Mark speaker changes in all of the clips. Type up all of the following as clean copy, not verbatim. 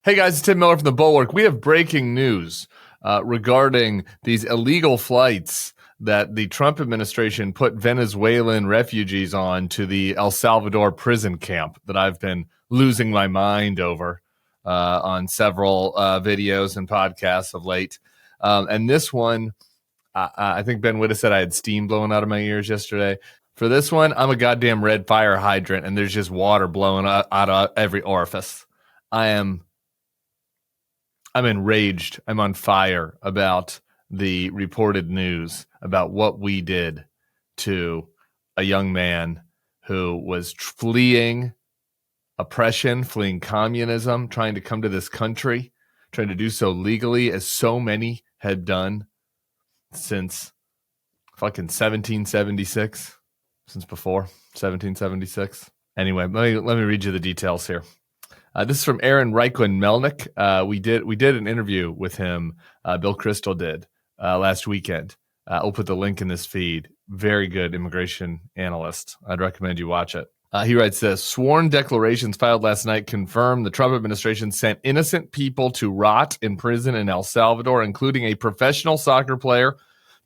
Speaker 1: Hey guys, it's Tim Miller from the Bulwark. We have breaking news regarding these illegal flights that the Trump administration put Venezuelan refugees on to the El Salvador prison camp that I've been losing my mind over on several videos and podcasts of late. And this one, I think Ben Witta said I had steam blowing out of my ears yesterday. For this one, I'm a goddamn red fire hydrant and there's just water blowing out of every orifice. I'm enraged. I'm on fire about the reported news about what we did to a young man who was fleeing oppression, fleeing communism, trying to come to this country, trying to do so legally, as so many had done since fucking 1776, since before 1776. Anyway, let me read you the details here. This is from Aaron Reichland-Melnick. We did an interview with him. Bill Kristol did last weekend. I'll put the link in this feed. Very good immigration analyst. I'd recommend you watch it. He writes this: sworn declarations filed last night confirm the Trump administration sent innocent people to rot in prison in El Salvador, including a professional soccer player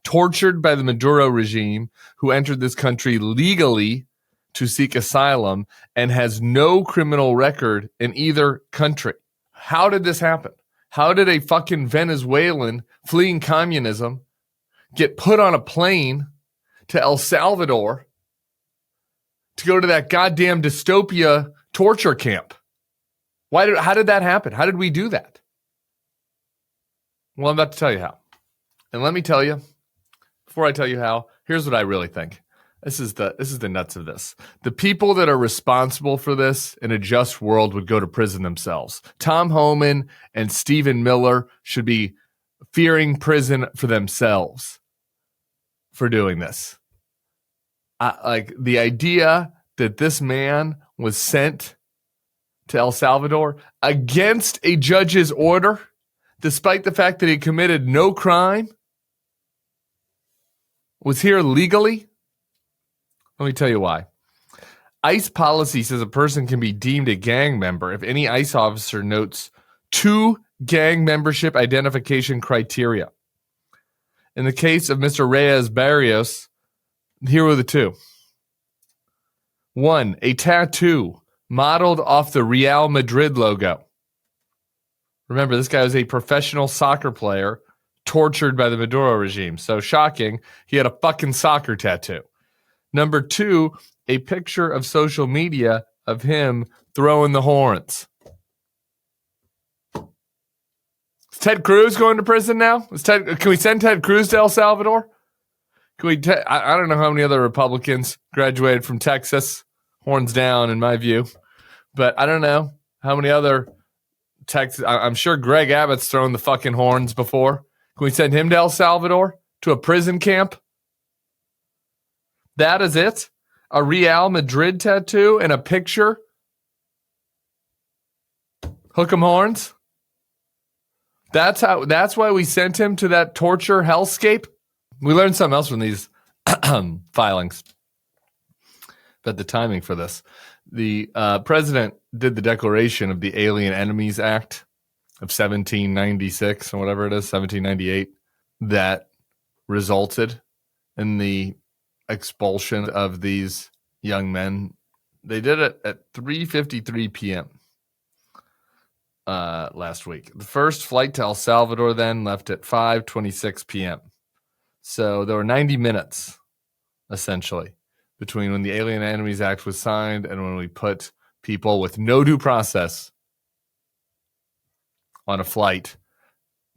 Speaker 1: tortured by the Maduro regime who entered this country legally to seek asylum and has no criminal record in either country. How did this happen? How did a fucking Venezuelan fleeing communism get put on a plane to El Salvador to go to that goddamn dystopia torture camp? How did that happen? How did we do that? Well, I'm about to tell you how. And let me tell you, before I tell you how, here's what I really think. This is the nuts of this. The people that are responsible for this in a just world would go to prison themselves. Tom Homan and Stephen Miller should be fearing prison for themselves for doing this. Like the idea that this man was sent to El Salvador against a judge's order, despite the fact that he committed no crime, was here legally. Let me tell you why. ICE policy says a person can be deemed a gang member if any ICE officer notes 2 gang membership identification criteria. In the case of Mr. Reyes Barrios, here were the 2. 1, a tattoo modeled off the Real Madrid logo. Remember, this guy was a professional soccer player tortured by the Maduro regime. So shocking, he had a fucking soccer tattoo. Number 2, a picture of social media of him throwing the horns. Is Ted Cruz going to prison now? Can we send Ted Cruz to El Salvador? I don't know how many other Republicans graduated from Texas. Horns down, in my view. But I don't know how many other Texas. I'm sure Greg Abbott's thrown the fucking horns before. Can we send him to El Salvador? To a prison camp? That is it? A Real Madrid tattoo and a picture? Hook 'em horns? That's why we sent him to that torture hellscape? We learned something else from these filings. But the timing for this. The president did the declaration of the Alien Enemies Act of 1796 or whatever it is, 1798, that resulted in the expulsion of these young men. They did it at 3:53 p.m. Last week. The first flight to El Salvador then left at 5:26 p.m. So there were 90 minutes, essentially, between when the Alien Enemies Act was signed and when we put people with no due process on a flight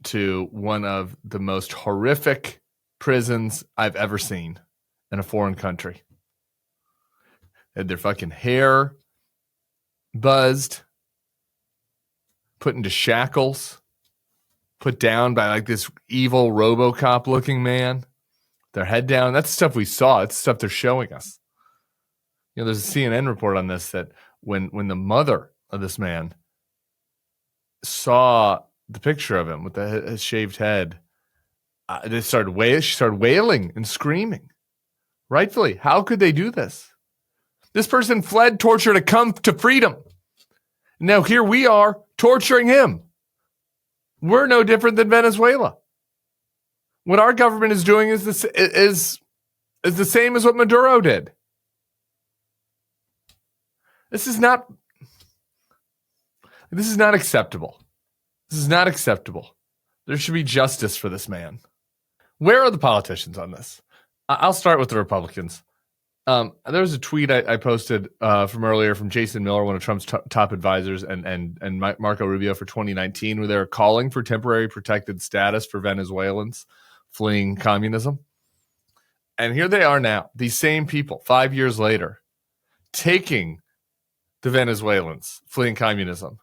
Speaker 1: to one of the most horrific prisons I've ever seen in a foreign country. They had their fucking hair buzzed, put into shackles, put down by like this evil RoboCop looking man, their head down. That's stuff we saw. It's stuff they're showing us. You know, there's a CNN report on this that when the mother of this man saw the picture of him with his shaved head, she started wailing and screaming. Rightfully. How could they do this? This person fled torture to come to freedom. Now here we are torturing him. We're no different than Venezuela. What our government is doing is the same as what Maduro did. This is not acceptable. This is not acceptable. There should be justice for this man. Where are the politicians on this? I'll start with the Republicans. There was a tweet I posted from earlier from Jason Miller, one of Trump's top advisors, and Marco Rubio for 2019, where they were calling for temporary protected status for Venezuelans fleeing communism. And here they are now, these same people, 5 years later, taking the Venezuelans fleeing communism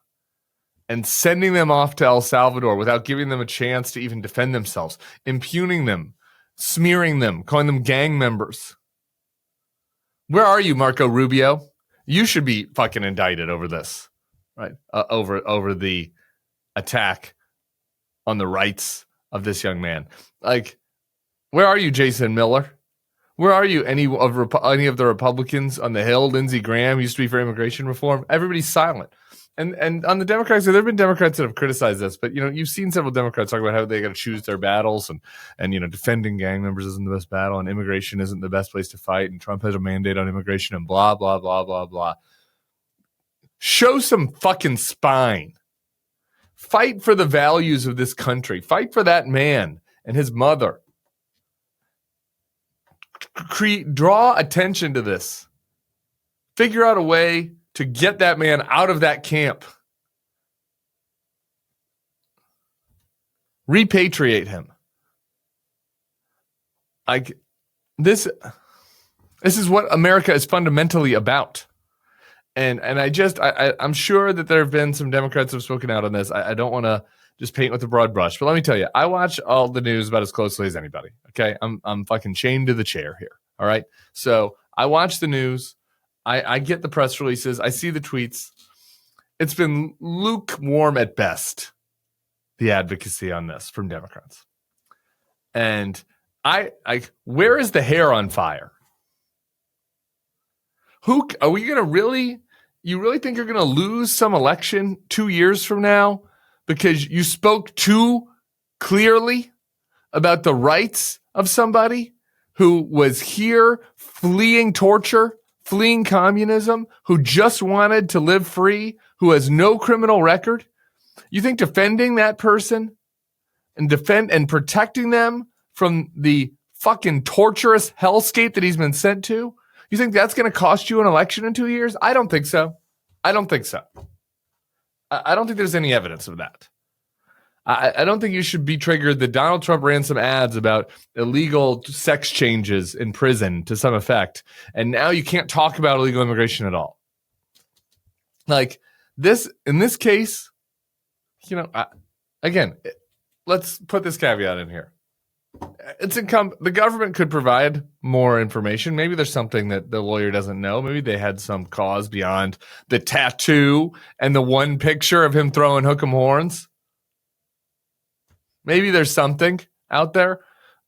Speaker 1: and sending them off to El Salvador without giving them a chance to even defend themselves, impugning them, smearing them, calling them gang members. Where are you, Marco Rubio? You should be fucking indicted over this, right? Over the attack on the rights of this young man. Like, where are you, Jason Miller? Where are you? Any of the Republicans on the Hill? Lindsey Graham used to be for immigration reform. Everybody's silent. And on the Democrats, there have been Democrats that have criticized this, but you've seen several Democrats talk about how they got to choose their battles, and defending gang members isn't the best battle, and immigration isn't the best place to fight, and Trump has a mandate on immigration, and blah blah blah blah blah. Show some fucking spine. Fight for the values of this country. Fight for that man and his mother. Draw attention to this. Figure out a way to get that man out of that camp. Repatriate him. This is what America is fundamentally about. And I'm sure that there have been some Democrats who have spoken out on this. I don't want to just paint with a broad brush, but let me tell you, I watch all the news about as closely as anybody. Okay, I'm fucking chained to the chair here. All right, so I watch the news. I get the press releases. I see the tweets. It's been lukewarm at best, the advocacy on this from Democrats. And where is the hair on fire? Who are we going to really? You really think you're going to lose some election 2 years from now because you spoke too clearly about the rights of somebody who was here fleeing torture, fleeing communism, who just wanted to live free, who has no criminal record? You think defending that person and protecting them from the fucking torturous hellscape that he's been sent to, you think that's going to cost you an election in 2 years? I don't think so. I don't think there's any evidence of that. I don't think you should be triggered that Donald Trump ran some ads about illegal sex changes in prison to some effect, and now you can't talk about illegal immigration at all. Like this, in this case, again, let's put this caveat in here. The government could provide more information. Maybe there's something that the lawyer doesn't know. Maybe they had some cause beyond the tattoo and the one picture of him throwing hook'em horns. Maybe there's something out there,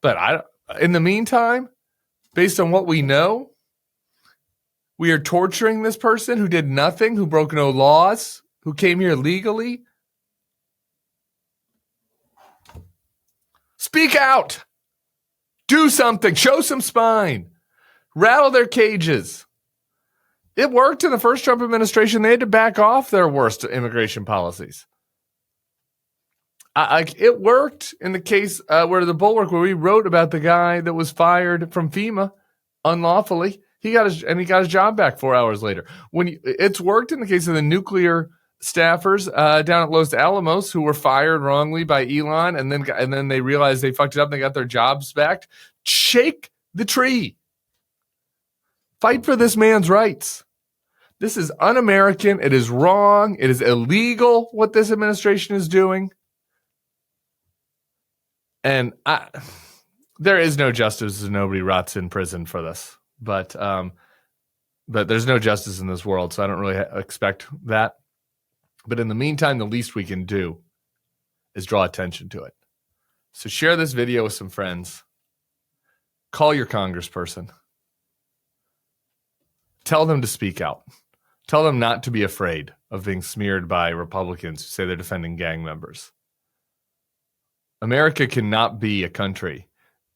Speaker 1: but in the meantime, based on what we know, we are torturing this person who did nothing, who broke no laws, who came here legally. Speak out. Do something. Show some spine. Rattle their cages. It worked in the first Trump administration. They had to back off their worst immigration policies. It worked in the case where the Bulwark, where we wrote about the guy that was fired from FEMA unlawfully. He got his job back 4 hours later. It's worked in the case of the nuclear staffers down at Los Alamos who were fired wrongly by Elon, and then they realized they fucked it up and they got their jobs back. Shake the tree. Fight for this man's rights. This is un-American. It is wrong. It is illegal what this administration is doing. And there is no justice, and nobody rots in prison for this. But there's no justice in this world, so I don't really expect that. But in the meantime, the least we can do is draw attention to it. So share this video with some friends. Call your congressperson. Tell them to speak out. Tell them not to be afraid of being smeared by Republicans who say they're defending gang members. America cannot be a country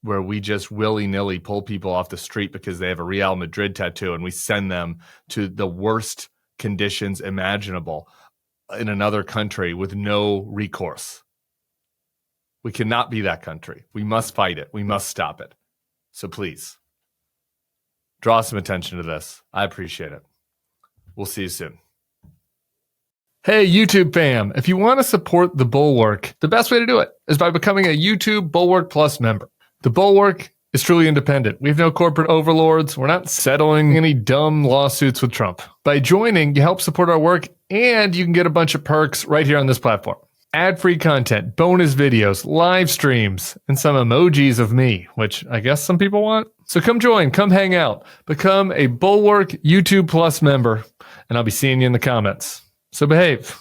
Speaker 1: where we just willy-nilly pull people off the street because they have a Real Madrid tattoo and we send them to the worst conditions imaginable in another country with no recourse. We cannot be that country. We must fight it. We must stop it. So please, draw some attention to this. I appreciate it. We'll see you soon. Hey, YouTube fam, if you want to support the Bulwark, the best way to do it is by becoming a YouTube Bulwark Plus member. The Bulwark is truly independent. We have no corporate overlords. We're not settling any dumb lawsuits with Trump. By joining, you help support our work, and you can get a bunch of perks right here on this platform. Ad-free content, bonus videos, live streams, and some emojis of me, which I guess some people want. So come join, come hang out, become a Bulwark YouTube Plus member, and I'll be seeing you in the comments. So behave.